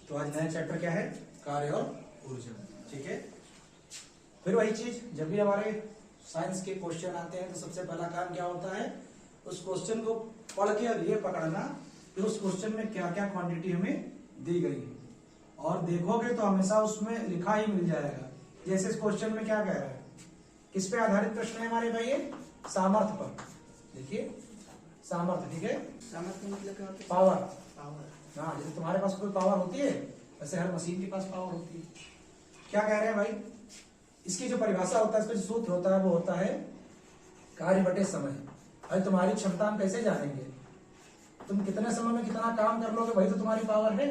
तो आज नया चैप्टर क्या है, कार्य और ऊर्जा। ठीक है, फिर वही चीज, जब भी हमारे साइंस के क्वेश्चन आते हैं तो सबसे पहला काम क्या होता है, उस क्वेश्चन को पढ़ के और ये पकड़ना कि उस क्वेश्चन में क्या क्या क्वांटिटी हमें दी गई है, और देखोगे तो हमेशा उसमें लिखा ही मिल जाएगा। जैसे इस क्वेश्चन में क्या कह रहा है, किस पे आधारित प्रश्न है हमारे भाई, ये सामर्थ्य पर। देखिए सामर्थ्य, ठीक है, सामर्थ्य मतलब क्या होता है? पावर। पावर। हाँ, जैसे तुम्हारे पास कोई पावर होती है वैसे हर मशीन के पास पावर होती है। क्या कह रहे हैं भाई, इसकी जो परिभाषा होता है, इसका जो सूत्र होता है वो होता है कार्य बटे समय। अरे तुम्हारी क्षमता हम कैसे जानेंगे, तुम कितने समय में कितना काम कर लोगे, वही तो तुम्हारी पावर है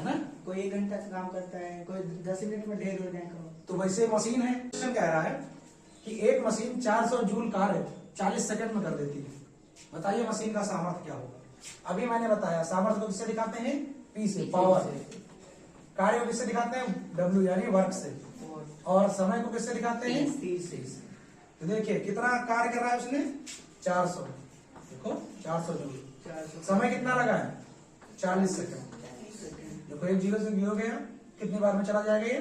ना। कोई 1 घंटा से काम करता है, कोई 10 मिनट में ढेर हो जाएगा। तो वैसे मशीन है। क्वेश्चन कह रहा है कि एक मशीन 400 जूल कार्य 40 सेकंड में कर देती है। बताइए मशीन का सामर्थ्य क्या होगा। अभी मैंने बताया सामर्थ्य को किससे दिखाते हैं, पी से, पावर से। कार्य को किससे दिखाते हैं, डब्ल्यू यानी वर्क से, और समय को किससे दिखाते हैं, टी से। तो देखिए कितना कार्य कर रहा है उसने, 400। देखो 400 जूल। समय कितना लगा है, 40 सेकंड। देखो एक जीरो से जीरो गया, कितनी बार में चला जाएगा ये,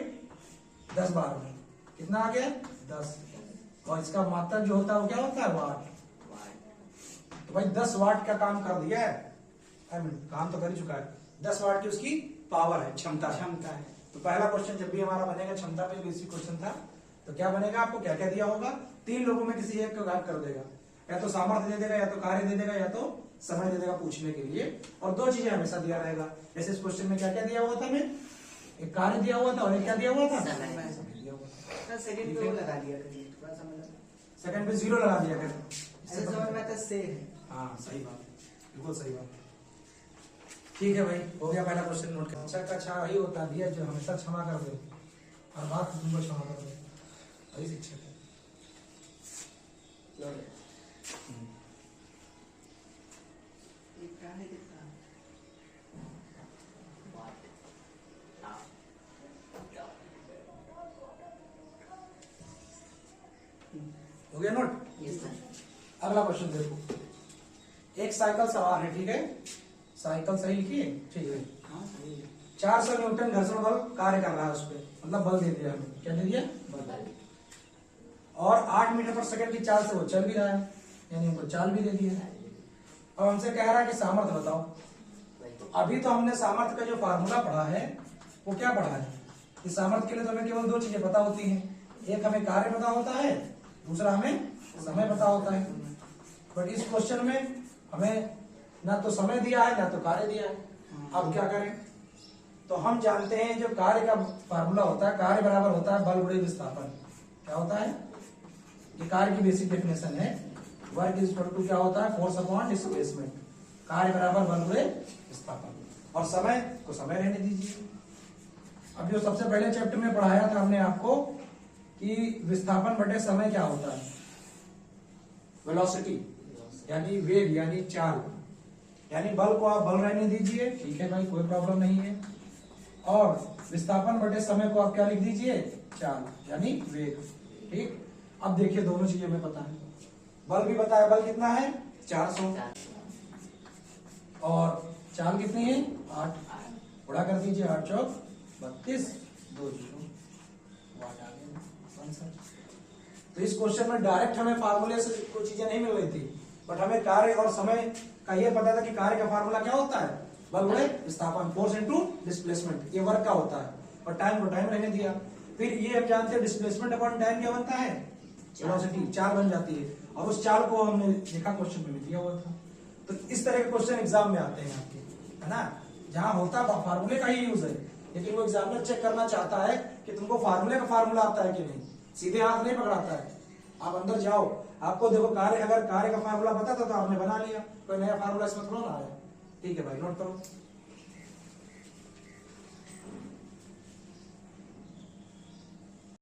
10 बार में। कितना आ गया, 10। और इसका मात्रक जो होता है वो क्या होता है, वाट। तो भाई 10 वाट का काम कर दिया है, काम तो कर ही चुका है। 10 वाट की उसकी पावर है, क्षमता है। तो पहला क्वेश्चन जब भी हमारा बनेगा क्षमता पे बेसिक क्वेश्चन था, तो क्या बनेगा, आपको क्या क्या दिया होगा, 3 लोगों में किसी एक को गायब कर देगा, या तो सामर्थ्य दे देगा, या तो कार्य दे देगा, या तो समय दे देगा पूछने के लिए। और 2 चीजें हमेशा दिया रहेगा। जैसे इस क्वेश्चन में क्या क्या दिया हुआ था, हमें एक कार्य दिया हुआ था और एक क्या दिया हुआ था, समय दिया हुआ था। सेकंड पे लगा दिया करिए, थोड़ा सा मतलब सेकंड पे 0 लगा दिया कर, ऐसे समझ में आता है। हाँ सही बात, बिल्कुल सही बात। ठीक है भाई, हो गया पहला क्वेश्चन नोट कर। अच्छा अच्छा वही होता है दिया जो हमेशा क्षमा कर दे, हर बात तुमको क्षमा कर दे, वही शिक्षक है। हो गया नोट। अगला क्वेश्चन देखो, एक साइकिल सवार है, ठीक है, साइकिल सही लिखिए, ठीक है। 400 न्यूटन घर्षण बल कार्य कर रहा है उस पर, मतलब बल दे दिया हमें, क्या दे दिया, बल। और 8 मीटर पर सेकंड की चाल से वो चल भी रहा है, यानी हमको चाल भी दे दी है। और हमसे कह रहा है कि सामर्थ्य बताओ। तो अभी तो हमने सामर्थ्य का जो फार्मूला पढ़ा है वो क्या पढ़ा है, कि सामर्थ्य के लिए तो हमें केवल 2 चीजें पता होती हैं, एक हमें कार्य पता होता है, दूसरा हमें समय पता होता है। बट इस क्वेश्चन में हमें ना तो समय दिया है ना तो कार्य दिया है। अब क्या करें, तो हम जानते हैं जो कार्य का फार्मूला होता है, कार्य बराबर होता है बल गुणे विस्थापन। क्या होता है, ये कार्य की बेसिक डेफिनेशन है, वर्क इज इक्वल टू क्या होता है, फोर्स अपॉन डिस्प्लेसमेंट। कार्य बराबर बल गुणे विस्थापन, और समय को समय रहने दीजिए। अब जो सबसे पहले चैप्टर में पढ़ाया था हमने आपको कि विस्थापन बटे समय क्या होता है, वेलोसिटी यानी वेग यानी चाल, यानी बल को आप बल रहने दीजिए, ठीक है भाई, कोई प्रॉब्लम नहीं है। और विस्थापन बटे समय को आप क्या लिख दीजिए, चाल यानी वेग। ठीक, अब देखिए दोनों चीजें हमें पता है, बल भी पता है, बल कितना है 400, और चाल कितनी है 8, गुणा कर दीजिए, 8 चौक 32, 2 जीरो, वाट आ गया आंसर। तो इस क्वेश्चन में डायरेक्ट हमें फार्मूले से कोई चीजें नहीं मिल रही थी, बट हमें कार्य और समय का ये पता था कि कार्य का फार्मूला क्या होता है, बल गुणे विस्थापन, फोर्स इनटू डिस्प्लेसमेंट, ये वर्क का होता है, और टाइम को टाइम रहने दिया। फिर ये हम जानते हैं डिस्प्लेसमेंट अपॉन टाइम क्या बनता है, वेलोसिटी, चाल बन जाती है, और उस चाल को हमने देखा क्वेश्चन में दिया हुआ था। तो इस तरह के क्वेश्चन एग्जाम में आते हैं आपके, है ना, जहां होता फार्मूले का ही यूज है, लेकिन वो एग्जामिनर चेक करना चाहता है कि तुमको फार्मूले का फार्मूला आता है कि नहीं, सीधे हाथ नहीं पकड़ाता है। आप अंदर जाओ, आपको देखो कार्य, अगर कार्य का फार्मूला पता था तो आपने बना लिया, कोई नया फार्मूला इसमें थोड़ा ना आया। ठीक है भाई, नोट करो।